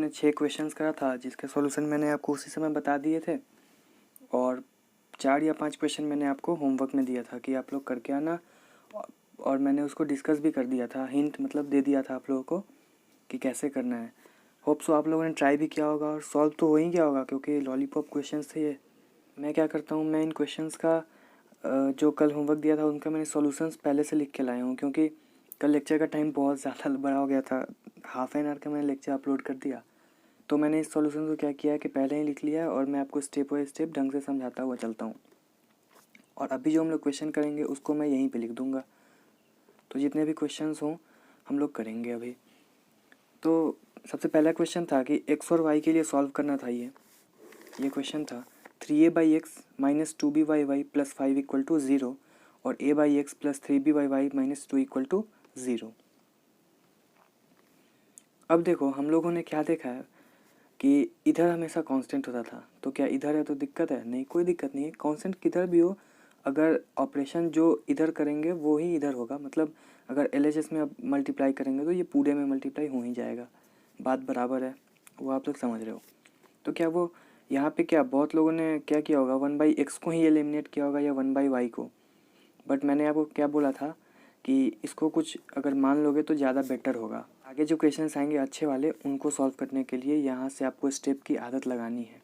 मैंने 6 क्वेश्चंस करा था जिसके सॉल्यूशन मैंने आपको उसी समय बता दिए थे, और 4 या 5 क्वेश्चन मैंने आपको होमवर्क में दिया था कि आप लोग करके आना, और मैंने उसको डिस्कस भी कर दिया था, हिंट मतलब दे दिया था आप लोगों को कि कैसे करना है। होप सो आप लोगों ने ट्राई भी किया होगा और सॉल्व तो हो ही गया होगा, क्योंकि लॉलीपॉप क्वेश्चंस थे ये। मैं क्या करता हूँ, मैं इन क्वेश्चंस का जो कल होमवर्क दिया था उनका मैंने सॉल्यूशंस पहले से लिख के लाया हूँ, क्योंकि कल लेक्चर का टाइम बहुत ज़्यादा बड़ा हो गया था। हाफ एन आवर का मैंने लेक्चर अपलोड कर दिया, तो मैंने इस सॉल्यूशन को क्या किया है कि पहले ही लिख लिया है और मैं आपको स्टेप बाय स्टेप ढंग से समझाता हुआ चलता हूँ। और अभी जो हम लोग क्वेश्चन करेंगे उसको मैं यहीं पे लिख दूँगा, तो जितने भी क्वेश्चंस हों हम लोग करेंगे अभी। तो सबसे पहला क्वेश्चन था कि एक्स और वाई के लिए सॉल्व करना था। ये क्वेश्चन था 3a/x minus 2b/y plus 5 equal to 0 और a/x plus 3b/y minus 2 equal to 0। अब देखो हम लोगों ने क्या देखा है कि इधर हमेशा कांस्टेंट होता था, तो क्या इधर है तो दिक्कत है? नहीं, कोई दिक्कत नहीं है। कांस्टेंट किधर भी हो, अगर ऑपरेशन जो इधर करेंगे वो ही इधर होगा। मतलब अगर LHS में अब मल्टीप्लाई करेंगे तो ये पूरे में मल्टीप्लाई हो ही जाएगा, बात बराबर है, वो आप लोग समझ रहे हो। तो क्या वो यहाँ पे क्या बहुत लोगों ने क्या किया होगा, 1/x को ही एलिमिनेट किया होगा या 1/y को। बट मैंने आपको क्या बोला था कि इसको कुछ अगर मान लोगे तो ज़्यादा बेटर होगा। आगे जो क्वेश्चंस आएंगे अच्छे वाले उनको सॉल्व करने के लिए यहाँ से आपको स्टेप की आदत लगानी है।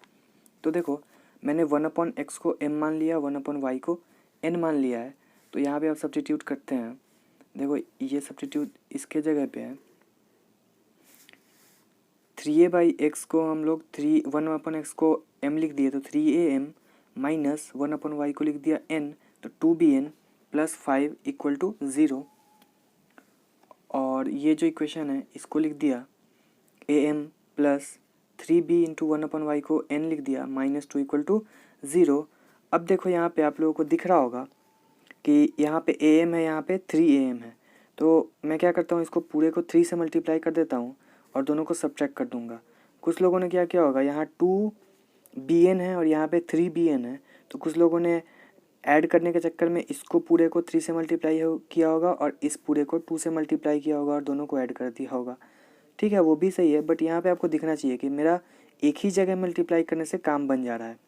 तो देखो मैंने 1/x को m मान लिया, 1/y को n मान लिया है। तो यहाँ पे आप सब्स्टिट्यूट करते हैं। देखो ये सब्स्टिट्यूट इसके जगह पे है, 3a/x को हम लोग 1/x को m लिख दिए तो 3am माइनस 1/y को लिख दिया n, तो 2bn प्लस 5 इक्वल टू 0। और ये जो इक्वेशन है इसको लिख दिया am plus 3b into 1/y को n लिख दिया माइनस 2 इक्वल टू 0। अब देखो यहाँ पे आप लोगों को दिख रहा होगा कि यहाँ पे am है, यहाँ पे 3am है। तो मैं क्या करता हूँ, इसको पूरे को 3 से मल्टीप्लाई कर देता हूँ और दोनों को सब्ट्रैक्ट कर दूंगा। कुछ लोगों ने क्या किया होगा, यहाँ 2bn है और यहाँ पे 3bn है, तो कुछ लोगों ने ऐड करने के चक्कर में इसको पूरे को 3 से मल्टीप्लाई किया होगा और इस पूरे को 2 से मल्टीप्लाई किया होगा और दोनों को ऐड कर दिया होगा। ठीक है, वो भी सही है, बट यहाँ पे आपको दिखना चाहिए कि मेरा एक ही जगह मल्टीप्लाई करने से काम बन जा रहा है,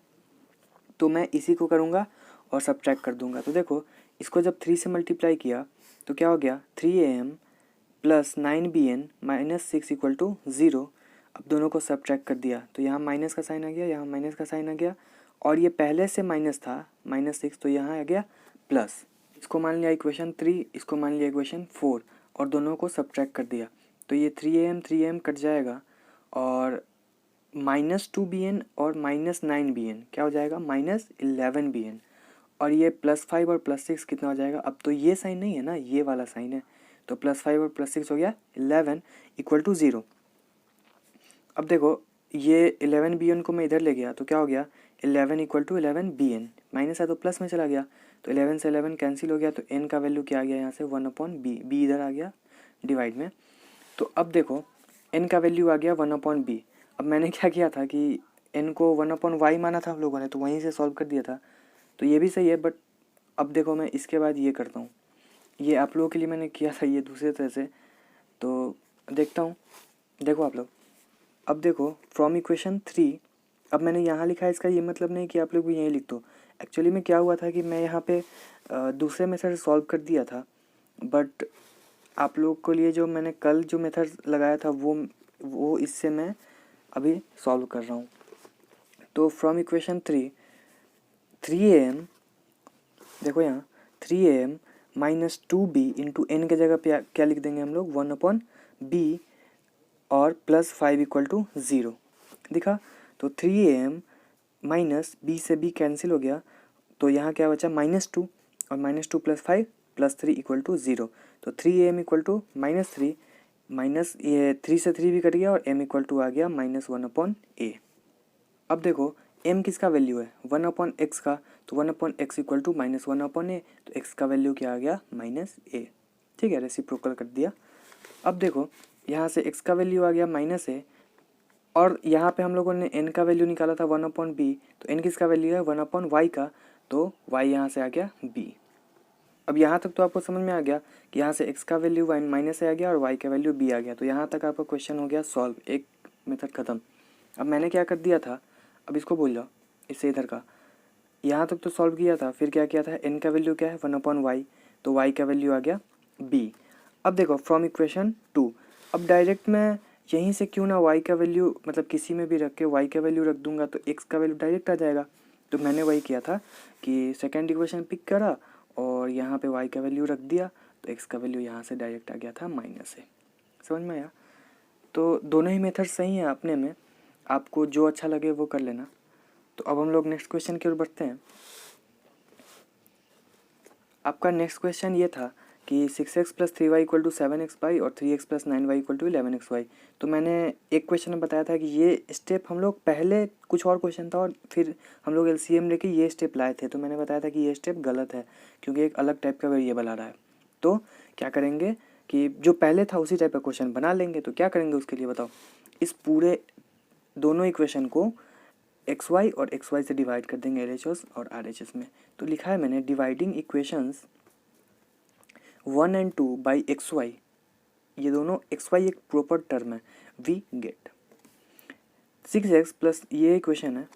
तो मैं इसी को करूँगा और सब्ट्रैक्ट कर दूंगा। तो देखो इसको जब 3 से मल्टीप्लाई किया तो क्या हो गया, 3am plus 9bn minus 6 equal to 0। अब दोनों को सब्ट्रैक्ट कर दिया तो यहाँ माइनस का साइन आ गया, यहाँ माइनस का साइन आ गया, और ये पहले से माइनस था -6, तो यहाँ आ गया प्लस। इसको मान लिया इक्वेशन 3, इसको मान लिया इक्वेशन 4 और दोनों को सब्ट्रैक्ट कर दिया। तो ये 3am कट जाएगा और -2bn और -9bn क्या हो जाएगा, -11bn। और ये +5 और +6 कितना हो जाएगा, अब तो ये साइन नहीं है ना, ये वाला साइन है, तो +5 और +6 हो गया 11 इक्वल टू 0। अब देखो ये 11bn को मैं इधर ले गया तो क्या हो गया, 11 इक्वल टू 11bn, माइनस है तो प्लस में चला गया, तो 11 से 11 कैंसिल हो गया, तो n का वैल्यू क्या आ गया यहाँ से 1/b, b इधर आ गया डिवाइड में। तो अब देखो n का वैल्यू आ गया 1/b। अब मैंने क्या किया था कि n को 1/y माना था हम लोगों ने, तो वहीं से सॉल्व कर दिया था, तो ये भी सही है। बट अब देखो मैं इसके बाद ये करता हूँ, ये आप लोगों के लिए मैंने किया था ये दूसरे तरह से, तो देखता हूँ। देखो आप लोग, अब देखो फ्रॉम इक्वेशन 3, अब मैंने यहाँ लिखा है, इसका ये मतलब नहीं कि आप लोग भी यहीं लिख दो। एक्चुअली में क्या हुआ था कि मैं यहाँ पे दूसरे मेथड से सॉल्व कर दिया था, बट आप लोग के लिए जो मैंने कल जो मेथड लगाया था वो इससे मैं अभी सॉल्व कर रहा हूँ। तो फ्रॉम इक्वेशन 3am, देखो यहाँ 3am minus 2b into N के जगह पे क्या लिख देंगे हम लोग, 1/b और प्लस 5 इक्वल टू 0। दिखा, तो 3am माइनस b से b कैंसिल हो गया, तो यहाँ क्या बचा -2 और -2 प्लस 5 प्लस 3 इक्वल टू 0। तो 3am इक्वल टू -3, माइनस ये 3 से 3 भी कट गया और m इक्वल टू आ गया -1/a। अब देखो m किसका वैल्यू है, 1/x का, तो 1/x इक्वल टू -1/a, तो x का वैल्यू क्या आ गया -a। ठीक है, रेसिप्रोकल कर दिया। अब देखो यहाँ से x का वैल्यू आ गया -a, और यहाँ पे हम लोगों ने n का वैल्यू निकाला था 1/b, तो n किसका वैल्यू है 1/y का, तो y यहाँ से आ गया b। अब यहाँ तक तो आपको समझ में आ गया कि यहाँ से x का वैल्यू -a आ गया और y का वैल्यू b आ गया, तो यहाँ तक आपका क्वेश्चन हो गया सॉल्व। एक मेथड ख़त्म। अब मैंने क्या कर दिया था, अब इसको बोल जाओ, इससे इधर का यहाँ तक तो सॉल्व किया था, फिर क्या किया था, n का वैल्यू क्या है 1/y, तो y का वैल्यू आ गया b। अब देखो फ्रॉम इक्वेशन 2, अब डायरेक्ट मैं यहीं से क्यों ना y का वैल्यू मतलब किसी में भी रख के y का वैल्यू रख दूंगा तो x का वैल्यू डायरेक्ट आ जाएगा। तो मैंने वही किया था कि सेकेंड इक्वेशन पिक करा और यहाँ पे y का वैल्यू रख दिया, तो x का वैल्यू यहाँ से डायरेक्ट आ गया था माइनस से। समझ में आया? तो दोनों ही मेथड सही हैं अपने में, आपको जो अच्छा लगे वो कर लेना। तो अब हम लोग नेक्स्ट क्वेश्चन की ओर बढ़ते हैं। आपका नेक्स्ट क्वेश्चन ये था कि 6x + 3y = 7xy और 3x + 9y = 11xy। तो मैंने एक क्वेश्चन में बताया था कि ये स्टेप हम लोग पहले कुछ और क्वेश्चन था और फिर हम लोग LCM लेके ये स्टेप लाए थे, तो मैंने बताया था कि ये स्टेप गलत है क्योंकि एक अलग टाइप का वेरिएबल आ रहा है। तो क्या करेंगे कि जो पहले था उसी टाइप का क्वेश्चन बना लेंगे। तो क्या करेंगे उसके लिए बताओ, इस पूरे दोनों इक्वेशन को XY और XY से डिवाइड कर देंगे LHS और RHS में। तो लिखा है मैंने dividing equations 1 and 2 by XY, ये दोनों XY एक प्रॉपर टर्म है, वी गेट 6x प्लस, ये इक्वेशन है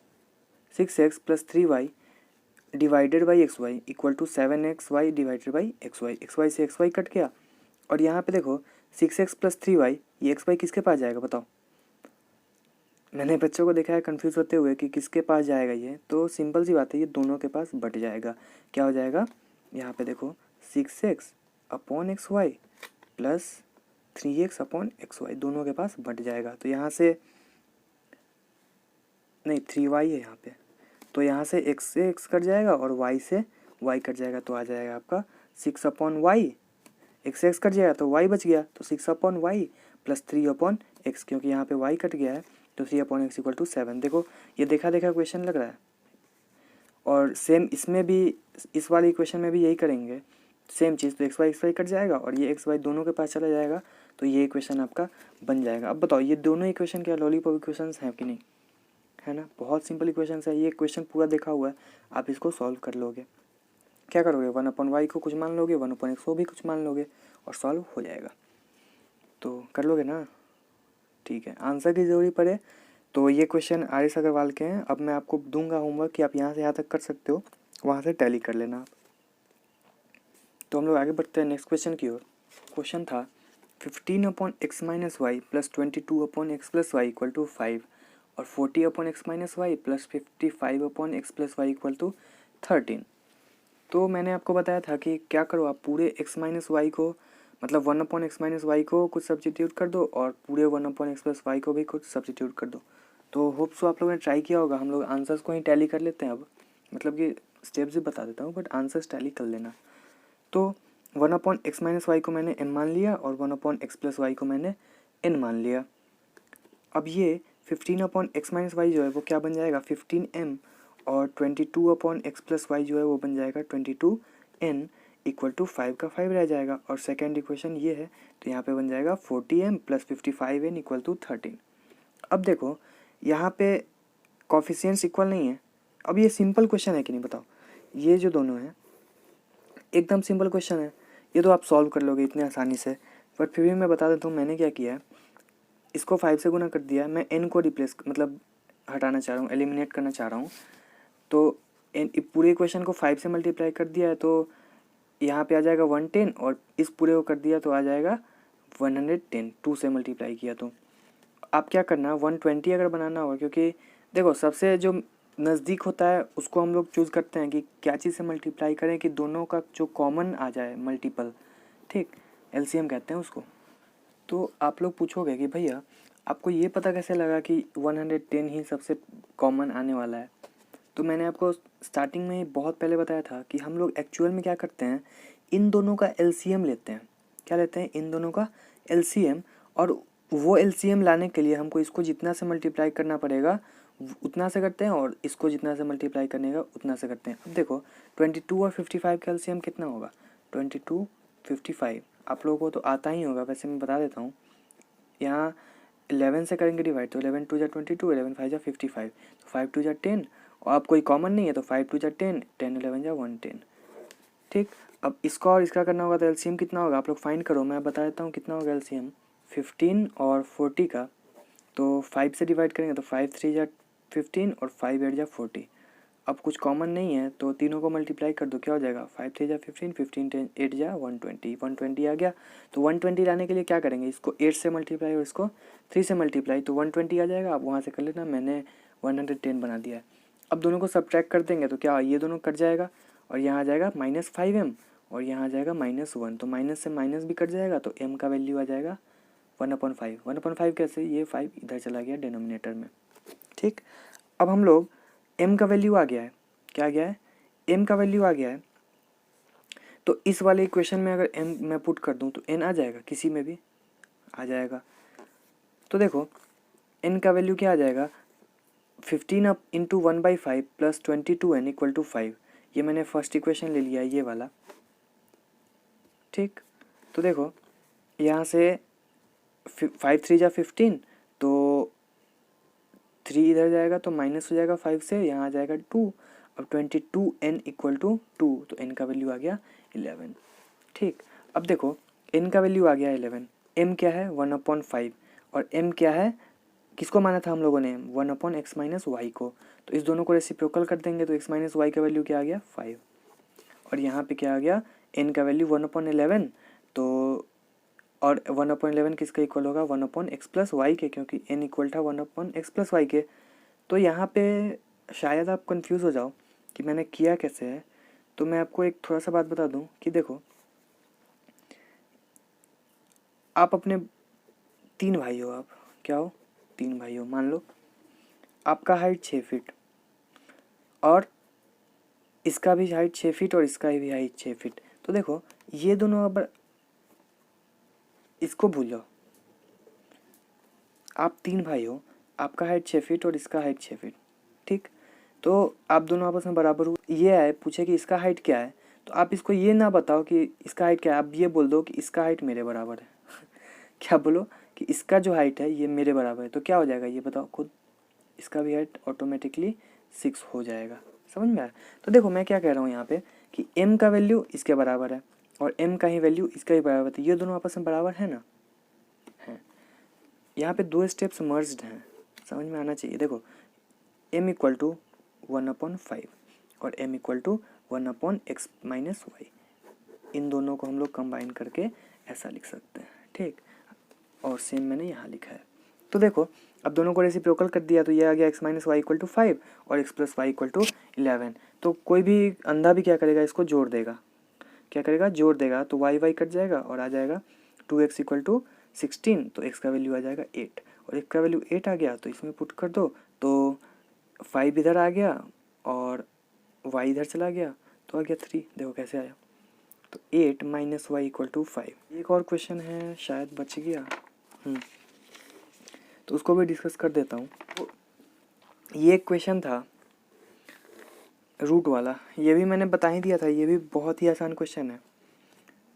6x + 3y divided by XY = 7xy divided by XY। XY से XY कट गया और यहाँ पे देखो 6x + 3y, ये XY किसके पास जाएगा बताओ। मैंने बच्चों को देखा है कंफ्यूज होते हुए कि किसके पास जाएगा ये, तो सिंपल सी बात है, ये दोनों के पास बट जाएगा। क्या हो जाएगा, यहाँ पे देखो 6x/xy प्लस 3x/xy दोनों के पास बट जाएगा। तो यहाँ से नहीं 3y है यहाँ पे, तो यहाँ से x से x कट जाएगा और y से y कट जाएगा, तो आ जाएगा आपका 6/y। x से x कट जाएगा तो y बच गया, तो 6/y प्लस 3/x, क्योंकि यहाँ पे y कट गया है तो 3/x = 7। देखो ये देखा क्वेश्चन लग रहा है। और सेम इसमें भी, इस वाले इक्वेशन में भी यही करेंगे सेम चीज़। तो XY कट जाएगा और ये XY दोनों के पास चला जाएगा, तो ये इक्वेशन आपका बन जाएगा। अब बताओ ये दोनों इक्वेशन क्या लॉलीपॉप इक्वेशंस हैं कि नहीं, है ना? बहुत सिंपल इक्वेशंस है, ये क्वेश्चन पूरा देखा हुआ है, आप इसको सॉल्व कर लोगे। क्या करोगे, 1/y को कुछ मान लोगे, 1/x को भी कुछ मान लोगे और सॉल्व हो जाएगा। तो कर लोगे ना? ठीक है, आंसर की जरूरी पड़े तो ये क्वेश्चन आर.एस. अग्रवाल के हैं। अब मैं आपको दूंगा होमवर्क कि आप यहाँ से यहाँ तक कर सकते हो, वहाँ से टैली कर लेना आप। तो हम लोग आगे बढ़ते हैं नेक्स्ट क्वेश्चन की ओर। क्वेश्चन था 15/x - y plus 22/x + y = 5 और 40/x - y plus 55/x + y = 13। तो मैंने आपको बताया था कि क्या करो, आप पूरे x - y को मतलब 1/x - y को कुछ सब्स्टिट्यूट कर दो और पूरे 1/x + y को भी कुछ सब्स्टिट्यूट कर दो। तो होप सो आप लोगों ने ट्राई किया होगा। हम लोग आंसर्स को ही टैली कर लेते हैं अब, मतलब कि स्टेप्स भी बता देता हूँ बट आंसर्स टैली कर लेना। तो 1/x - y को मैंने m मान लिया और 1/x + y को मैंने n मान लिया। अब ये 15/x - y जो है वो क्या बन जाएगा 15m और 22/x + y जो है वो बन जाएगा 22n = 5 का 5 रह जाएगा। और सेकेंड इक्वेशन ये है, तो यहाँ पे बन जाएगा 40m + 55n = 13। अब देखो यहाँ पे कॉफिशिएंट्स इक्वल नहीं है। अब ये सिंपल क्वेश्चन है कि नहीं बताओ, ये जो दोनों हैं एकदम सिंपल क्वेश्चन है, ये तो आप सॉल्व कर लोगे इतने आसानी से। बट फिर भी मैं बता देता हूँ मैंने क्या किया है, इसको 5 से गुना कर दिया, मैं n को रिप्लेस मतलब हटाना चाह रहा हूँ, एलिमिनेट करना चाह रहा हूँ। तो पूरे इक्वेशन को 5 से मल्टीप्लाई कर दिया है तो यहाँ पे आ जाएगा 110 और इस पूरे को कर दिया तो आ जाएगा 110, 2 से मल्टीप्लाई किया। तो आप क्या करना 120 अगर बनाना होगा, क्योंकि देखो सबसे जो नज़दीक होता है उसको हम लोग चूज़ करते हैं कि क्या चीज़ से मल्टीप्लाई करें कि दोनों का जो कॉमन आ जाए मल्टीपल, ठीक, LCM कहते हैं उसको। तो आप लोग पूछोगे कि भैया आपको ये पता कैसे लगा कि 110 ही सबसे कॉमन आने वाला है। तो मैंने आपको स्टार्टिंग में ही बहुत पहले बताया था कि हम लोग एक्चुअल में क्या करते हैं, इन दोनों का LCM लेते हैं। क्या लेते हैं, इन दोनों का LCM, और वो LCM लाने के लिए हमको इसको जितना से मल्टीप्लाई करना पड़ेगा उतना से करते हैं और इसको जितना से मल्टीप्लाई करने का उतना से करते हैं। अब देखो 22 और 55 का LCM कितना होगा, 22 55 आप लोगों को तो आता ही होगा, वैसे मैं बता देता हूँ। यहाँ 11 से करेंगे डिवाइड, तो 11 2 जा 22, 11 5 जा 55, तो 5 2 जा 10 और आप कोई कॉमन नहीं है तो 5 2 जा 10, 10 11 जा 110, ठीक। अब इसका और इसका करना होगा तो LCM कितना होगा आप लोग फाइंड करो, मैं बता देता हूँ कितना होगा LCM। 15 और 40 का तो 5 से डिवाइड करेंगे तो 5 3 जा 15 और 5 8 जा 40। अब कुछ कॉमन नहीं है तो तीनों को मल्टीप्लाई कर दो, क्या हो जाएगा 5 3 जा 15, 15 8 जा 120, 120 आ गया। तो 120 लाने के लिए क्या करेंगे, इसको 8 से मल्टीप्लाई और इसको 3 से मल्टीप्लाई, तो 120 आ जाएगा। आप वहाँ से कर लेना, मैंने 110 बना दिया है। अब दोनों को सब्ट्रैक्ट कर देंगे तो क्या, ये दोनों कट जाएगा और यहाँ आ जाएगा -5m और यहाँ आ जाएगा -1, तो माइनस से माइनस भी कट जाएगा तो m का वैल्यू आ जाएगा 1/5। 1/5 कैसे, ये 5 इधर चला गया डिनोमिनेटर में। ठीक, अब हम लोग m का वैल्यू आ गया है, क्या आ गया है, m का वैल्यू आ गया है। तो इस वाले इक्वेशन में अगर m मैं पुट कर दूं तो n आ जाएगा, किसी में भी आ जाएगा। तो देखो n का वैल्यू क्या आ जाएगा, 15 up into 1/5 plus 22n equal to 5। ये मैंने फर्स्ट इक्वेशन ले लिया है, ये वाला। ठीक, तो देखो यहाँ से 5 3 जा 15, तो 3 इधर जाएगा तो माइनस हो जाएगा 5 से, यहाँ आ जाएगा 2। अब 22n इक्वल टू 2, तो n का वैल्यू आ गया 11। ठीक, अब देखो n का वैल्यू आ गया 11, m क्या है 1/5 और m क्या है, किसको माना था हम लोगों ने 1/x माइनस वाई को। तो इस दोनों को रेसिप्रोकल कर देंगे तो x माइनस वाई का वैल्यू क्या आ गया 5। और यहाँ पे क्या आ गया, n का वैल्यू 1/11, तो और 1/11 किसका इक्वल होगा 1/x प्लस वाई के, क्योंकि n इक्वल था 1/x प्लस वाई के। तो यहाँ पे शायद आप कंफ्यूज हो जाओ कि मैंने किया कैसे है, तो मैं आपको एक थोड़ा सा बात बता दूं कि देखो आप अपने 3 भाई हो, आप क्या हो 3 भाई हो, मान लो आपका हाइट 6 फीट और इसका भी हाइट 6 फीट और इसका भी हाइट 6 फीट। तो देखो ये दोनों, अब इसको भूल जाओ, आप 3 भाई हो, आपका हाइट 6 फीट और इसका हाइट 6 फीट। ठीक, तो आप दोनों आपस में बराबर हो। ये है पूछे कि इसका हाइट क्या है, तो आप इसको ये ना बताओ कि इसका हाइट क्या है, आप ये बोल दो कि इसका हाइट मेरे बराबर है क्या बोलो कि इसका जो हाइट है ये मेरे बराबर है, तो क्या हो जाएगा ये बताओ खुद, इसका भी हाइट ऑटोमेटिकली 6 हो जाएगा। समझ में आया। तो देखो मैं क्या कह रहा हूँ यहाँ पे कि m का वैल्यू इसके बराबर है और m का ही वैल्यू इसका ही बराबर है, ये दोनों आपस में बराबर है ना, है। यहाँ पे 2 स्टेप्स मर्ज्ड हैं, समझ में आना चाहिए। देखो m इक्वल टू 1/5 और m equal to 1/x minus Y, इन दोनों को हम लोग कंबाइन करके ऐसा लिख सकते हैं। ठीक, और सेम मैंने यहाँ लिखा है। तो देखो अब दोनों को रेसिप्रोकल कर दिया तो ये आ गया x minus y equal to 5 और x plus y equal to 11। तो कोई भी अंधा भी क्या करेगा, इसको जोड़ देगा, क्या करेगा जोड़ देगा, तो वाई वाई कट जाएगा और आ जाएगा 2x इक्वल टू 16, तो x का वैल्यू आ जाएगा 8 और x का वैल्यू 8 आ गया तो इसमें पुट कर दो, तो 5 इधर आ गया और y इधर चला गया तो आ गया 3। देखो कैसे आया, तो 8 माइनस वाई इक्वल टू 5। एक और क्वेश्चन है शायद बच गया, तो उसको भी डिस्कस कर देता हूँ। तो ये एक क्वेश्चन था रूट वाला, ये भी मैंने बता ही दिया था, ये भी बहुत ही आसान क्वेश्चन है।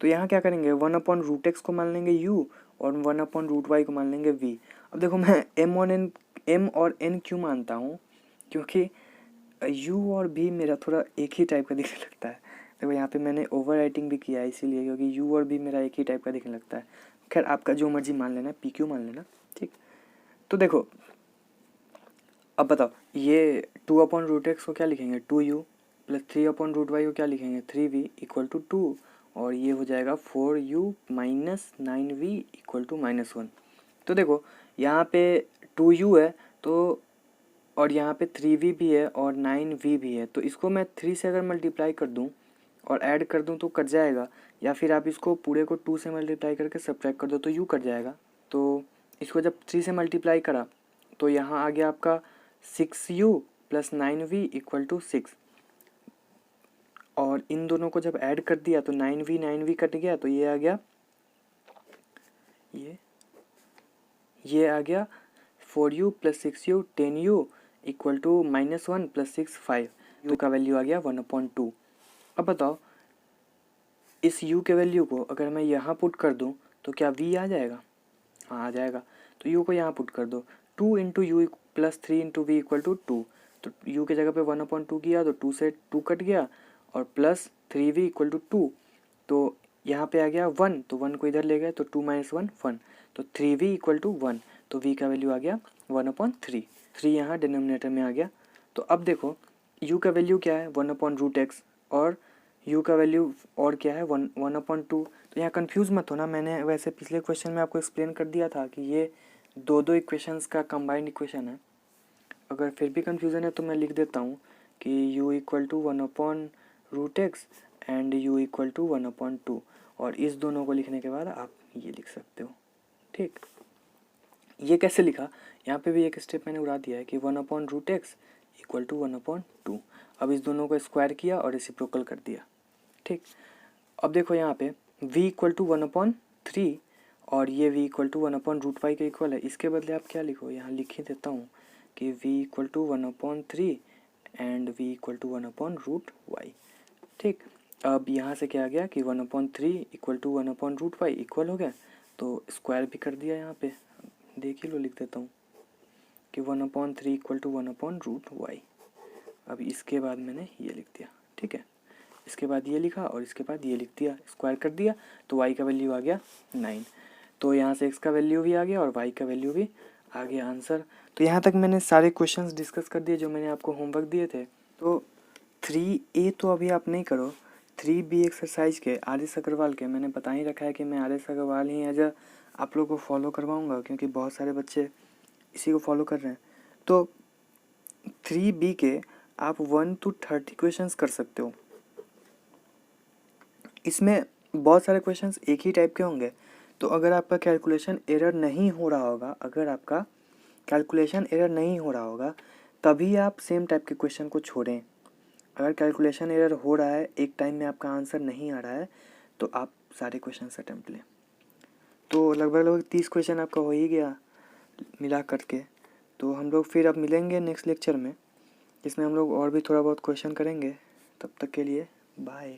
तो यहाँ क्या करेंगे 1/√x को मान लेंगे u और 1/√y को मान लेंगे v। अब देखो मैं m और n क्यों मानता हूँ, क्योंकि u और v मेरा थोड़ा एक ही टाइप का दिखने लगता है। देखो यहाँ पे मैंने ओवर राइटिंग भी किया है इसीलिए, क्योंकि u और v मेरा एक ही टाइप का दिखने लगता है। खैर आपका जो मर्जी मान लेना, pq मान लेना। ठीक, तो देखो अब बताओ ये 2/√x को क्या लिखेंगे 2u प्लस 3/√y को क्या लिखेंगे 3v इक्वल टू 2 और ये हो जाएगा 4u minus 9v equal to -1। तो देखो यहाँ पे 2u है तो और यहाँ पे 3v भी है और 9v भी है, तो इसको मैं 3 से अगर मल्टीप्लाई कर दूँ और ऐड कर दूँ तो कट जाएगा, या फिर आप इसको पूरे को 2 से मल्टीप्लाई करके सब्ट्रैक्ट कर दो तो u कट जाएगा। तो इसको जब 3 से मल्टीप्लाई करा तो यहाँ आ गया आपका 6u plus 9v equal to 6 और इन दोनों को जब ऐड कर दिया तो 9v कट गया तो ये आ गया, ये आ गया 4u plus 6u 10u equal to -1 प्लस 6 5, u का वैल्यू आ गया 1/2। अब बताओ इस u के वैल्यू को अगर मैं यहाँ पुट कर दूँ तो क्या v आ जाएगा, हाँ आ जाएगा। तो u को यहाँ पुट कर दो, 2 into u plus 3 into v equal to 2, तो u के जगह पे 1/2 किया तो 2 से 2 कट गया और प्लस 3v इक्वल टू 2, तो यहाँ पे आ गया 1, तो 1 को इधर ले गए तो 2 - 1 1, तो 3v इक्वल टू 1। तो v का वैल्यू आ गया 1/3। 3 यहाँ डिनोमिनेटर में आ गया। तो अब देखो u का वैल्यू क्या है 1/√x और u का वैल्यू और क्या है 1/2। तो यहाँ कंफ्यूज मत होना, मैंने वैसे पिछले क्वेश्चन में आपको एक्सप्लेन कर दिया था कि ये दो इक्वेशंस का कंबाइंड इक्वेशन है। अगर फिर भी कंफ्यूजन है तो मैं लिख देता हूँ कि u = 1/√x एंड u = 1/2, और इस दोनों को लिखने के बाद आप ये लिख सकते हो। ठीक, ये कैसे लिखा, यहाँ पे भी एक स्टेप मैंने उड़ा दिया है कि 1/√x = 1/2। अब इस दोनों को स्क्वायर किया और रेसिप्रोकल कर दिया। ठीक, अब देखो यहाँ पे v = 1/3 और ये v = 1/√y के इक्वल है। इसके बदले आप क्या लिखो, यहाँ लिख ही देता हूँ कि v = 1/3 एंड v = 1/√y। ठीक, अब यहाँ से क्या आ गया कि 1/3 = 1/√y इक्वल हो गया, तो स्क्वायर भी कर दिया। यहाँ पे देख ही लो, लिख देता हूँ कि 1/3 = 1/√y। अब इसके बाद मैंने ये लिख दिया। ठीक है, इसके बाद ये लिखा और इसके बाद ये लिख दिया, स्क्वायर कर दिया, तो y का वैल्यू आ गया 9। तो यहाँ से x का वैल्यू भी आ गया और y का वैल्यू भी आ गया आंसर। तो यहाँ तक मैंने सारे क्वेश्चंस डिस्कस कर दिए जो मैंने आपको होमवर्क दिए थे। तो 3A तो अभी आप नहीं करो, 3B एक्सरसाइज के RS अग्रवाल के मैंने बता ही रखा है कि मैं RS अग्रवाल ही एज आप लोग को फॉलो करवाऊँगा, क्योंकि बहुत सारे बच्चे इसी को फॉलो कर रहे हैं। तो 3B के आप 1 to 30 क्वेश्चंस कर सकते हो। इसमें बहुत सारे क्वेश्चंस एक ही टाइप के होंगे। तो अगर आपका कैलकुलेशन एरर नहीं हो रहा होगा, तभी आप सेम टाइप के क्वेश्चन को छोड़ें। अगर कैलकुलेशन एरर हो रहा है, एक टाइम में आपका आंसर नहीं आ रहा है, तो आप सारे क्वेश्चन अटेम्प्ट लें। तो लगभग 30 क्वेश्चन आपका हो ही गया मिला करके। तो हम लोग फिर अब मिलेंगे नेक्स्ट लेक्चर में, जिसमें हम लोग और भी थोड़ा बहुत क्वेश्चन करेंगे। तब तक के लिए बाय।